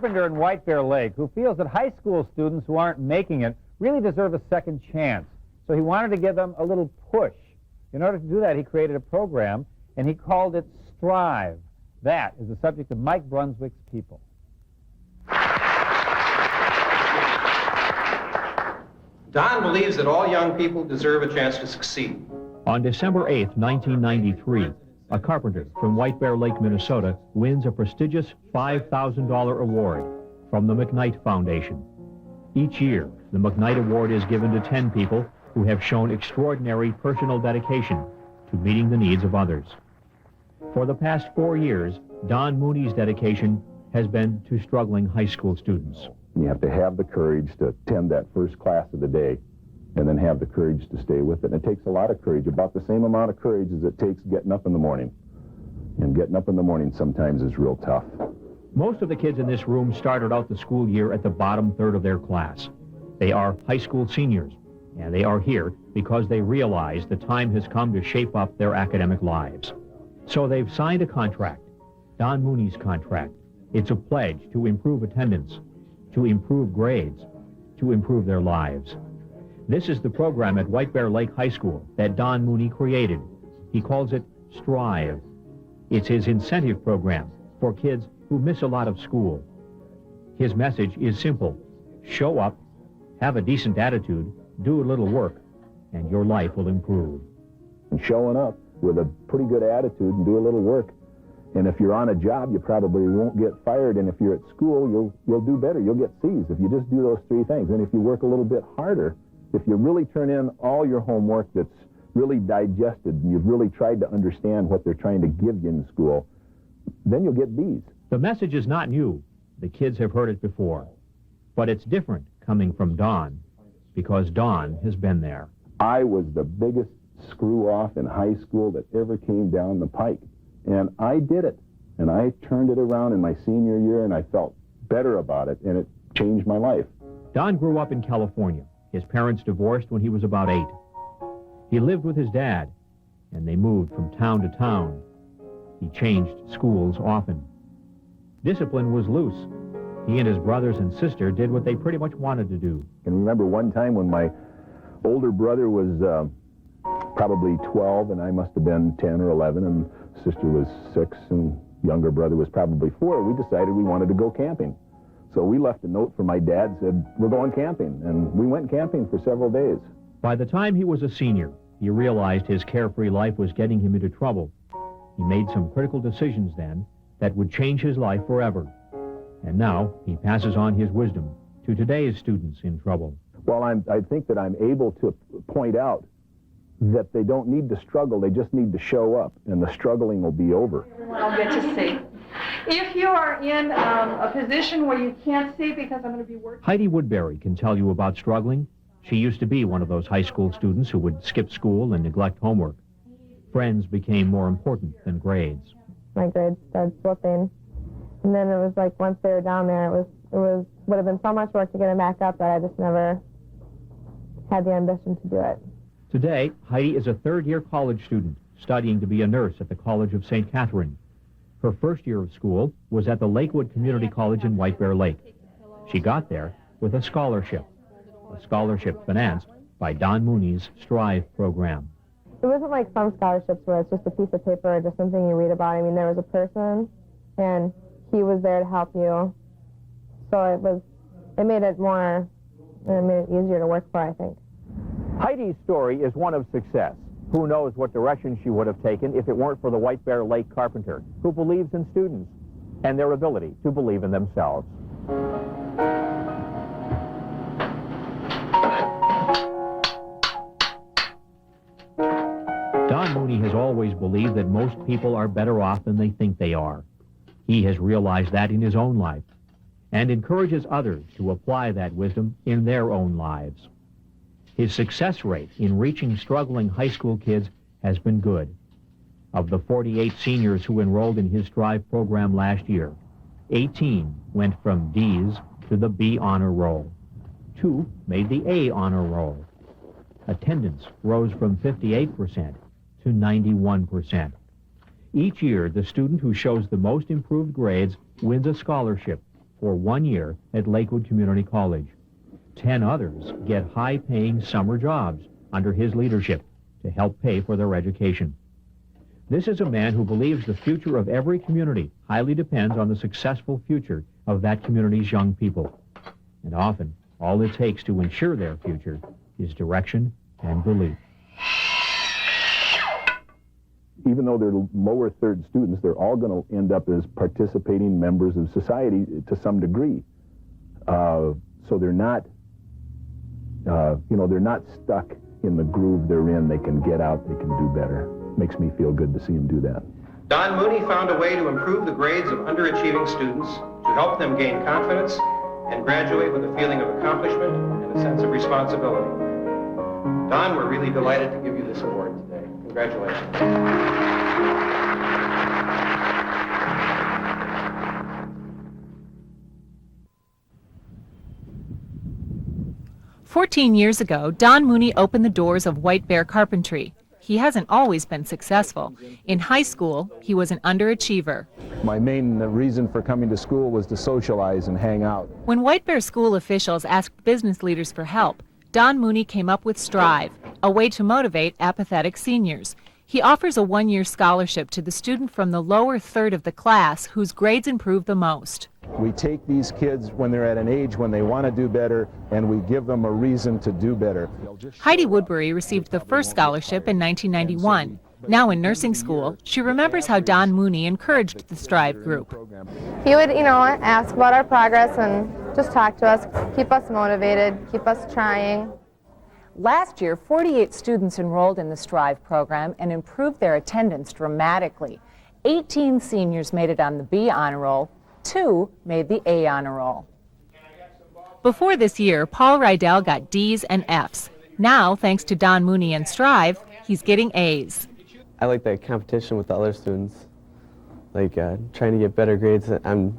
carpenter in White Bear Lake who feels that high school students who aren't making it really deserve a second chance. So he wanted to give them a little push. In order to do that, he created a program, and he called it Strive. That is the subject of Mike Brunswick's People. Don believes that all young people deserve a chance to succeed. On December 8, 1993, a carpenter from White Bear Lake, Minnesota, wins a prestigious $5,000 award from the McKnight Foundation. Each year, the McKnight Award is given to 10 people who have shown extraordinary personal dedication to meeting the needs of others. For the past 4 years, Don Mooney's dedication has been to struggling high school students. You have to have the courage to attend that first class of the day and then have the courage to stay with it. And it takes a lot of courage, about the same amount of courage as it takes getting up in the morning. And getting up in the morning sometimes is real tough. Most of the kids in this room started out the school year at the bottom third of their class. They are high school seniors, and they are here because they realize the time has come to shape up their academic lives. So they've signed a contract, Don Mooney's contract. It's a pledge to improve attendance, to improve grades, to improve their lives. This is the program at White Bear Lake High School that Don Mooney created. He calls it Strive. It's his incentive program for kids who miss a lot of school. His message is simple: show up, have a decent attitude, do a little work, and your life will improve. And showing up with a pretty good attitude and do a little work. And if you're on a job, you probably won't get fired. And if you're at school, you'll do better. You'll get C's if you just do those 3 things. And if you work a little bit harder, if you really turn in all your homework that's really digested and you've really tried to understand what they're trying to give you in school, then you'll get B's. The message is not new. The kids have heard it before. But it's different coming from Don, because Don has been there. I was the biggest screw-off in high school that ever came down the pike. And I did it. And I turned it around in my senior year, and I felt better about it, and it changed my life. Don grew up in California. His parents divorced when he was about 8. He lived with his dad, and they moved from town to town. He changed schools often. Discipline was loose. He and his brothers and sister did what they pretty much wanted to do. I can remember one time when my older brother was probably 12, and I must have been 10 or 11, and sister was 6, and younger brother was probably 4. We decided we wanted to go camping. So we left a note for my dad, said, we're going camping, and we went camping for several days. By the time he was a senior, he realized his carefree life was getting him into trouble. He made some critical decisions then that would change his life forever. And now he passes on his wisdom to today's students in trouble. Well, I think that I'm able to point out that they don't need to struggle, they just need to show up, and the struggling will be over. I'll get to see. If you are in a position where you can't see because I'm going to be working... Heidi Woodbury can tell you about struggling. She used to be one of those high school students who would skip school and neglect homework. Friends became more important than grades. My grades started slipping. And then it was like once they were down there, it would have been so much work to get them back up that I just never had the ambition to do it. Today, Heidi is a third-year college student studying to be a nurse at the College of St. Catherine. Her first year of school was at the Lakewood Community College in White Bear Lake. She got there with a scholarship financed by Don Mooney's Strive program. It wasn't like some scholarships where it's just a piece of paper or just something you read about. I mean, there was a person, and he was there to help you. So it made it easier to work for, I think. Heidi's story is one of success. Who knows what direction she would have taken if it weren't for the White Bear Lake carpenter, who believes in students and their ability to believe in themselves. Don Mooney has always believed that most people are better off than they think they are. He has realized that in his own life and encourages others to apply that wisdom in their own lives. His success rate in reaching struggling high school kids has been good. Of the 48 seniors who enrolled in his Strive program last year, 18 went from D's to the B honor roll. 2 made the A honor roll. Attendance rose from 58% to 91%. Each year, the student who shows the most improved grades wins a scholarship for 1 year at Lakewood Community College. 10 others get high-paying summer jobs under his leadership to help pay for their education. This is a man who believes the future of every community highly depends on the successful future of that community's young people. And often, all it takes to ensure their future is direction and belief. Even though they're lower third students, they're all going to end up as participating members of society to some degree. So they're not, they're not stuck in the groove they're in. They can get out, they can do better. Makes me feel good to see them do that. Don Mooney found a way to improve the grades of underachieving students, to help them gain confidence and graduate with a feeling of accomplishment and a sense of responsibility. Don, we're really delighted to give you this award today. Congratulations. 14 years ago, Don Mooney opened the doors of White Bear Carpentry. He hasn't always been successful. In high school, he was an underachiever. My main reason for coming to school was to socialize and hang out. When White Bear school officials asked business leaders for help, Don Mooney came up with Strive, a way to motivate apathetic seniors. He offers a one-year scholarship to the student from the lower third of the class whose grades improve the most. We take these kids when they're at an age when they want to do better, and we give them a reason to do better. Heidi Woodbury received the first scholarship in 1991. Now in nursing school, she remembers how Don Mooney encouraged the Strive group. He would, ask about our progress and just talk to us, keep us motivated, keep us trying. Last year, 48 students enrolled in the Strive program and improved their attendance dramatically. 18 seniors made it on the B honor roll, 2 made the A honor roll. Before this year, Paul Rydell got D's and F's. Now, thanks to Don Mooney and Strive, he's getting A's. I like that competition with the other students, trying to get better grades. I'm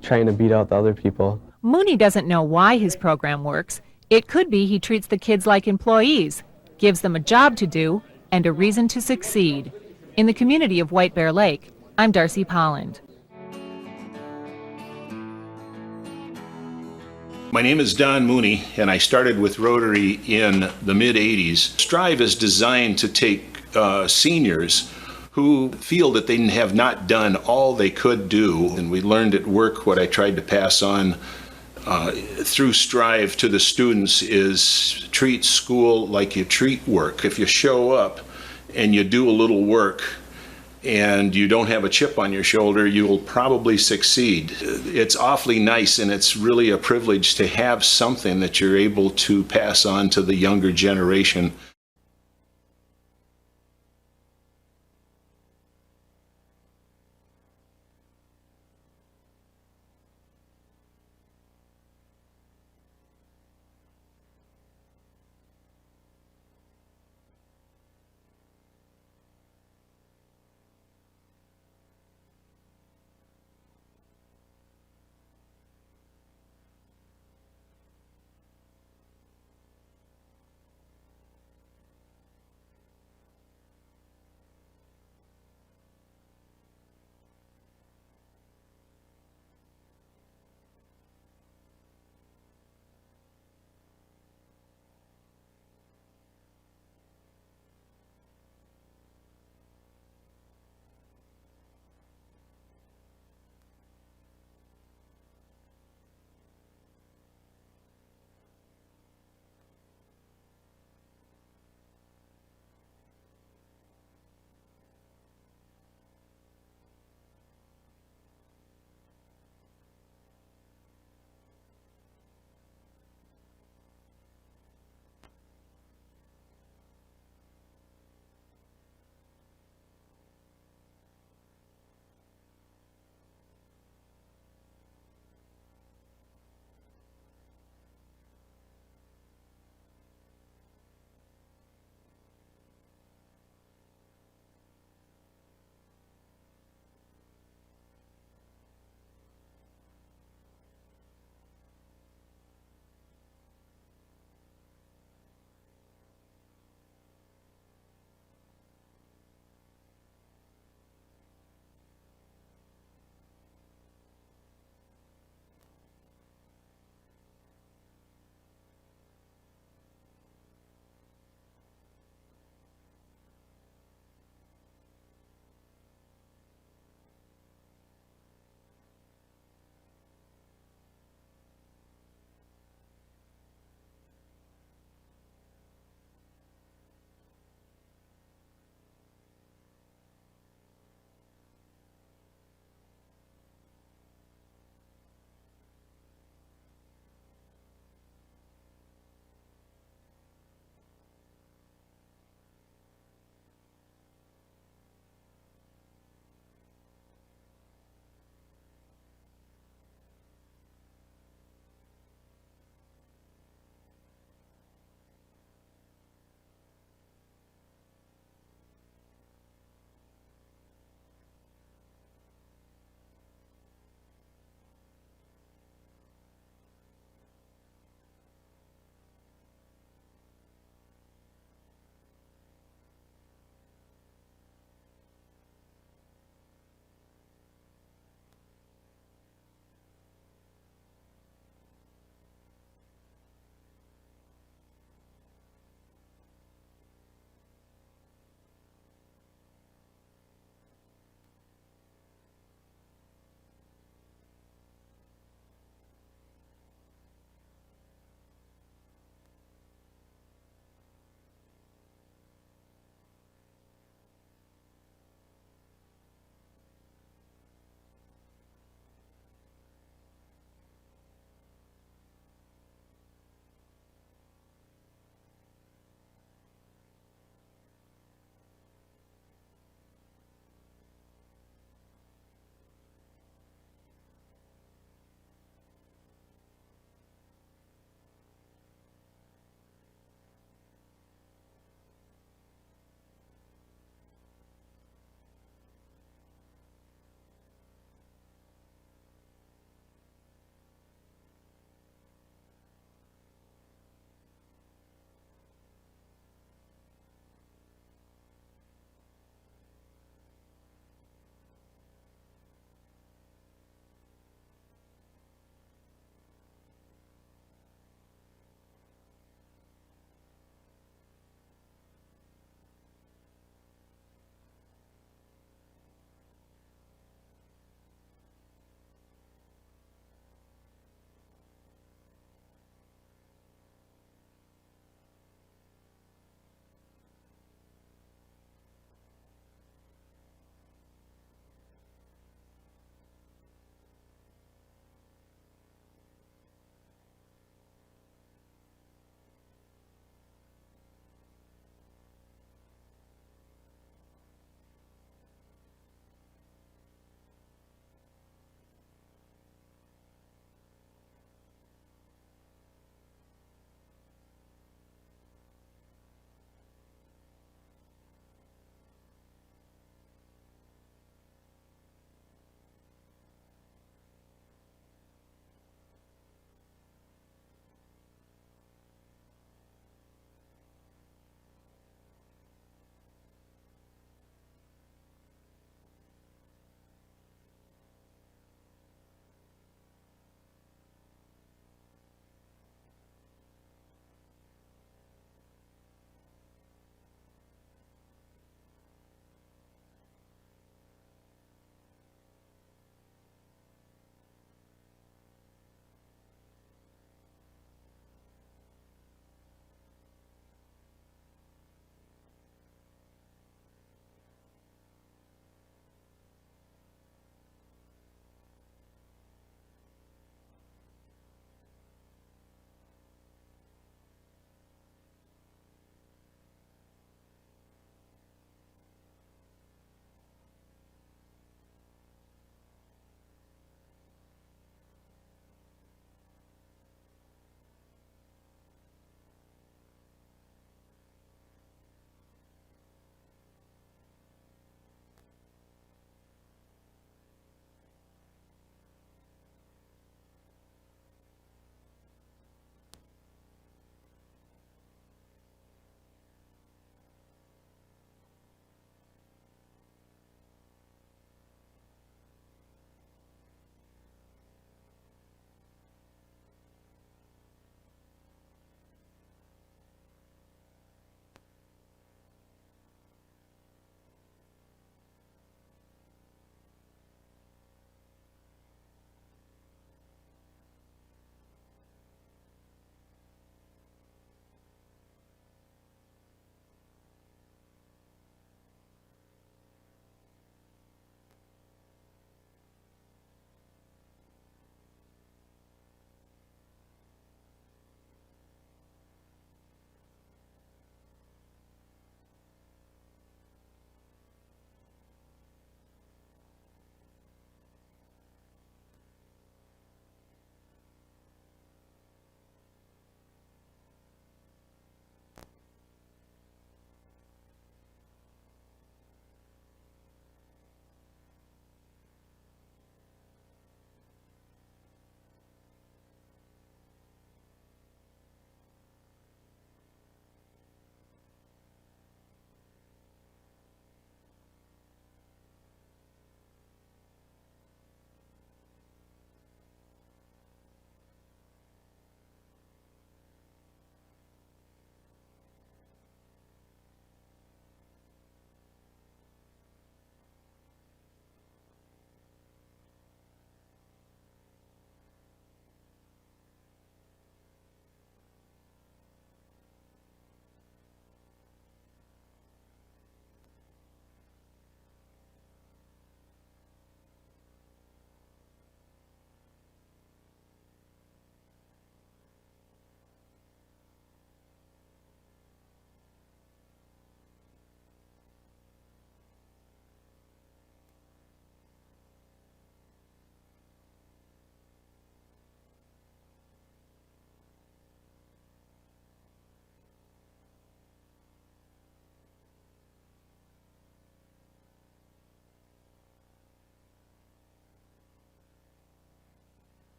trying to beat out the other people. Mooney doesn't know why his program works. It could be he treats the kids like employees, gives them a job to do, and a reason to succeed. In the community of White Bear Lake, I'm Darcy Polland. My name is Don Mooney, and I started with Rotary in the mid-'80s. Strive is designed to take seniors who feel that they have not done all they could do, and we learned at work what I tried to pass on through Strive to the students is treat school like you treat work. If you show up and you do a little work and you don't have a chip on your shoulder, you will probably succeed. It's awfully nice, and it's really a privilege to have something that you're able to pass on to the younger generation.